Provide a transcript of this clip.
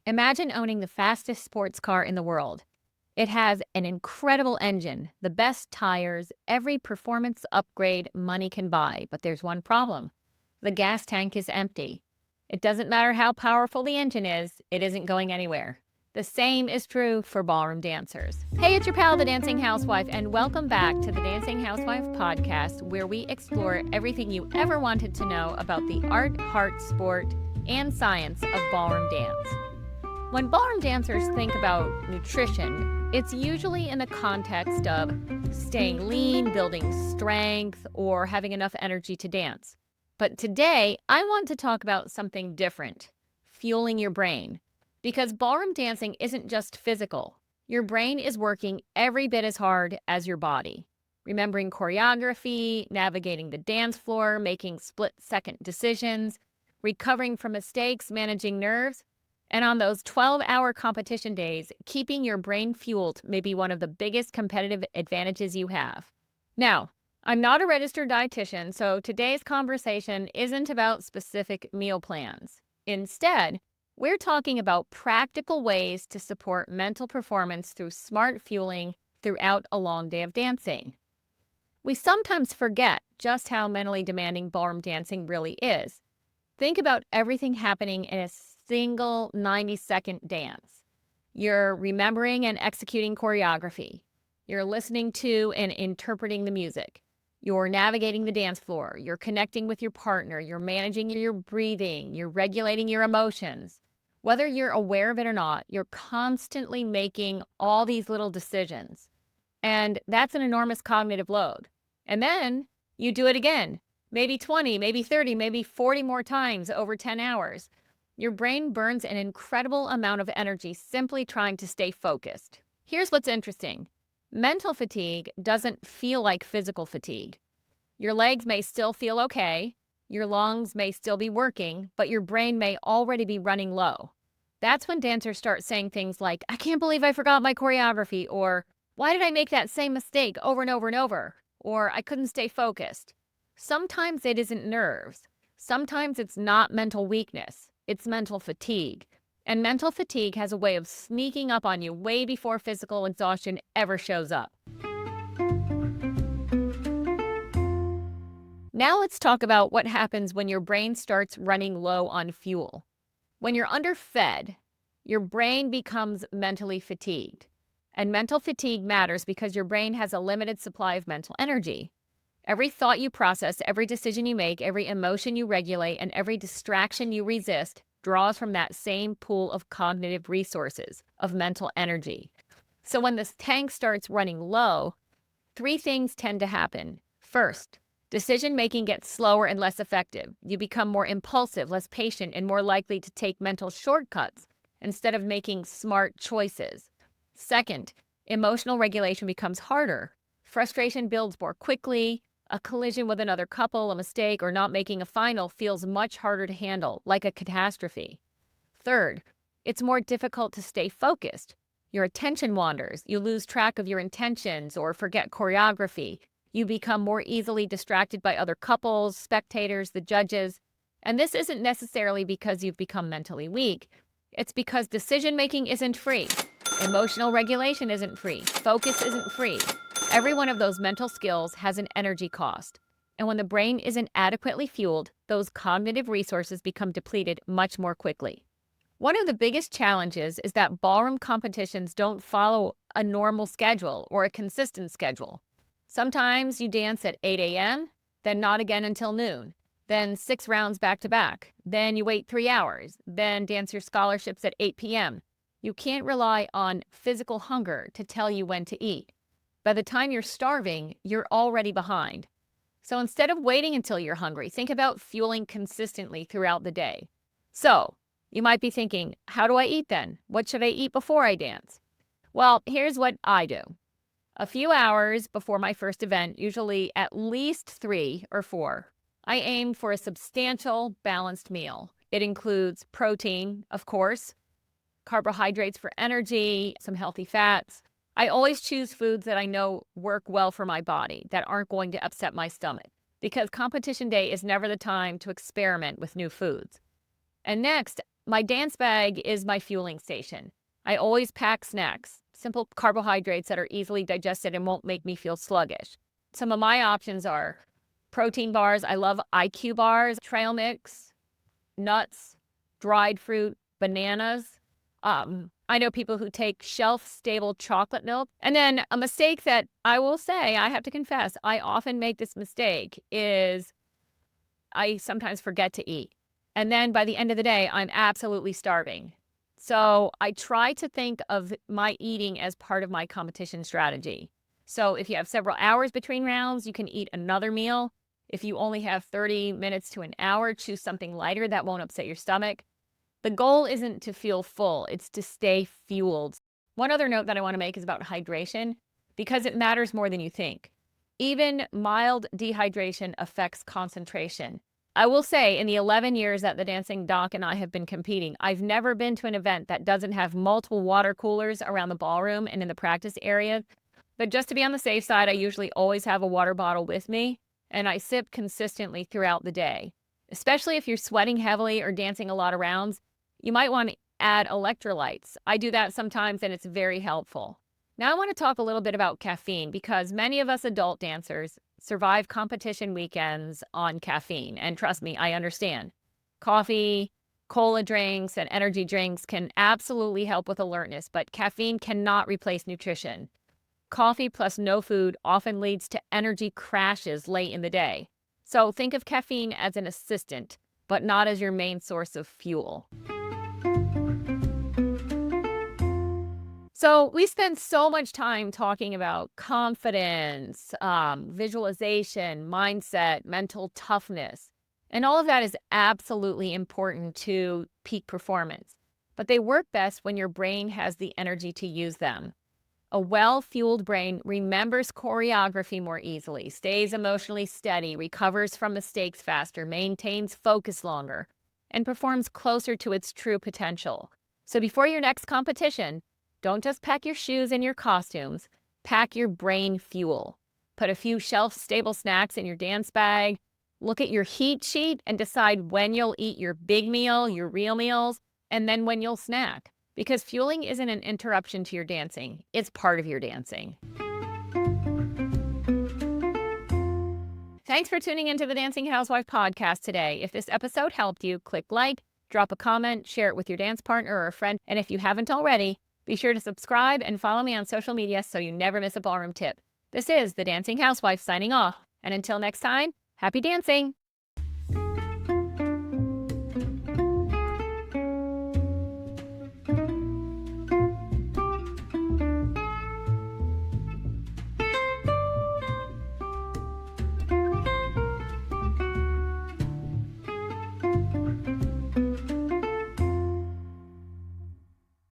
Imagine owning the fastest sports car in the world. It has an incredible engine, the best tires, every performance upgrade money can buy. But there's one problem. The gas tank is empty. It doesn't matter how powerful the engine is, it isn't going anywhere. The same is true for ballroom dancers. Hey, it's your pal, the Dancing Housewife, and welcome back to the Dancing Housewife Podcast, where we explore everything you ever wanted to know about the art, heart, sport, and science of ballroom dance. When ballroom dancers think about nutrition, it's usually in the context of staying lean, building strength, or having enough energy to dance. But today, I want to talk about something different, fueling your brain. Because ballroom dancing isn't just physical. Your brain is working every bit as hard as your body. Remembering choreography, navigating the dance floor, making split-second decisions, recovering from mistakes, managing nerves. And on those 12-hour competition days, keeping your brain fueled may be one of the biggest competitive advantages you have. Now, I'm not a registered dietitian, so today's conversation isn't about specific meal plans. Instead, we're talking about practical ways to support mental performance through smart fueling throughout a long day of dancing. We sometimes forget just how mentally demanding ballroom dancing really is. Think about everything happening in a single 90-second dance. You're remembering and executing choreography. You're listening to and interpreting the music. You're navigating the dance floor. You're connecting with your partner. You're managing your breathing. You're regulating your emotions. Whether you're aware of it or not, you're constantly making all these little decisions. And that's an enormous cognitive load. And then you do it again, maybe 20, maybe 30, maybe 40 more times over 10 hours. Your brain burns an incredible amount of energy simply trying to stay focused. Here's what's interesting. Mental fatigue doesn't feel like physical fatigue. Your legs may still feel okay, your lungs may still be working, but your brain may already be running low. That's when dancers start saying things like, I can't believe I forgot my choreography, or why did I make that same mistake over and over and over, or I couldn't stay focused. Sometimes it isn't nerves. Sometimes it's not mental weakness. It's mental fatigue. And mental fatigue has a way of sneaking up on you way before physical exhaustion ever shows up. Now let's talk about what happens when your brain starts running low on fuel. When you're underfed, your brain becomes mentally fatigued. And mental fatigue matters because your brain has a limited supply of mental energy. Every thought you process, every decision you make, every emotion you regulate, and every distraction you resist draws from that same pool of cognitive resources, of mental energy. So when this tank starts running low, three things tend to happen. First, decision-making gets slower and less effective. You become more impulsive, less patient, and more likely to take mental shortcuts instead of making smart choices. Second, emotional regulation becomes harder. Frustration builds more quickly. A collision with another couple, a mistake, or not making a final feels much harder to handle, like a catastrophe. Third, it's more difficult to stay focused. Your attention wanders. You lose track of your intentions or forget choreography. You become more easily distracted by other couples, spectators, the judges. And this isn't necessarily because you've become mentally weak. It's because decision-making isn't free. Emotional regulation isn't free. Focus isn't free. Every one of those mental skills has an energy cost. And when the brain isn't adequately fueled, those cognitive resources become depleted much more quickly. One of the biggest challenges is that ballroom competitions don't follow a normal schedule or a consistent schedule. Sometimes you dance at 8 a.m., then not again until noon, then 6 rounds back to back, then you wait 3 hours, then dance your scholarships at 8 p.m. You can't rely on physical hunger to tell you when to eat. By the time you're starving, you're already behind. So instead of waiting until you're hungry, think about fueling consistently throughout the day. So you might be thinking, how do I eat then? What should I eat before I dance? Well, here's what I do. A few hours before my first event, usually at least 3 or 4, I aim for a substantial, balanced meal. It includes protein, of course, carbohydrates for energy, some healthy fats. I always choose foods that I know work well for my body, that aren't going to upset my stomach, because competition day is never the time to experiment with new foods. And next, My dance bag is my fueling station. I always pack snacks, simple carbohydrates that are easily digested and won't make me feel sluggish. Some of my options are protein bars. I love IQ bars, trail mix, nuts, dried fruit, bananas. I know people who take shelf-stable chocolate milk. And then a mistake that I will say, I have to confess, I often make this mistake is I sometimes forget to eat. And then by the end of the day, I'm absolutely starving. So I try to think of my eating as part of my competition strategy. So if you have several hours between rounds, you can eat another meal. If you only have 30 minutes to an hour, choose something lighter that won't upset your stomach. The goal isn't to feel full, it's to stay fueled. One other note that I want to make is about hydration, because it matters more than you think. Even mild dehydration affects concentration. I will say, in the 11 years that the Dancing Doc and I have been competing, I've never been to an event that doesn't have multiple water coolers around the ballroom and in the practice area. But just to be on the safe side, I usually always have a water bottle with me, and I sip consistently throughout the day. Especially if you're sweating heavily or dancing a lot of rounds, you might want to add electrolytes. I do that sometimes, and it's very helpful. Now I want to talk a little bit about caffeine, because many of us adult dancers survive competition weekends on caffeine. And trust me, I understand. Coffee, cola drinks, and energy drinks can absolutely help with alertness, but caffeine cannot replace nutrition. Coffee plus no food often leads to energy crashes late in the day. So think of caffeine as an assistant, but not as your main source of fuel. So we spend so much time talking about confidence, visualization, mindset, mental toughness. And all of that is absolutely important to peak performance. But they work best when your brain has the energy to use them. A well-fueled brain remembers choreography more easily, stays emotionally steady, recovers from mistakes faster, maintains focus longer, and performs closer to its true potential. So before your next competition, don't just pack your shoes and your costumes, pack your brain fuel. Put a few shelf-stable snacks in your dance bag, look at your heat sheet and decide when you'll eat your big meal, your real meals, and then when you'll snack. Because fueling isn't an interruption to your dancing, it's part of your dancing. Thanks for tuning into the Dancing Housewife Podcast today. If this episode helped you, click like, drop a comment, share it with your dance partner or a friend, and if you haven't already, be sure to subscribe and follow me on social media so you never miss a ballroom tip. This is the Dancing Housewife signing off. And until next time, happy dancing!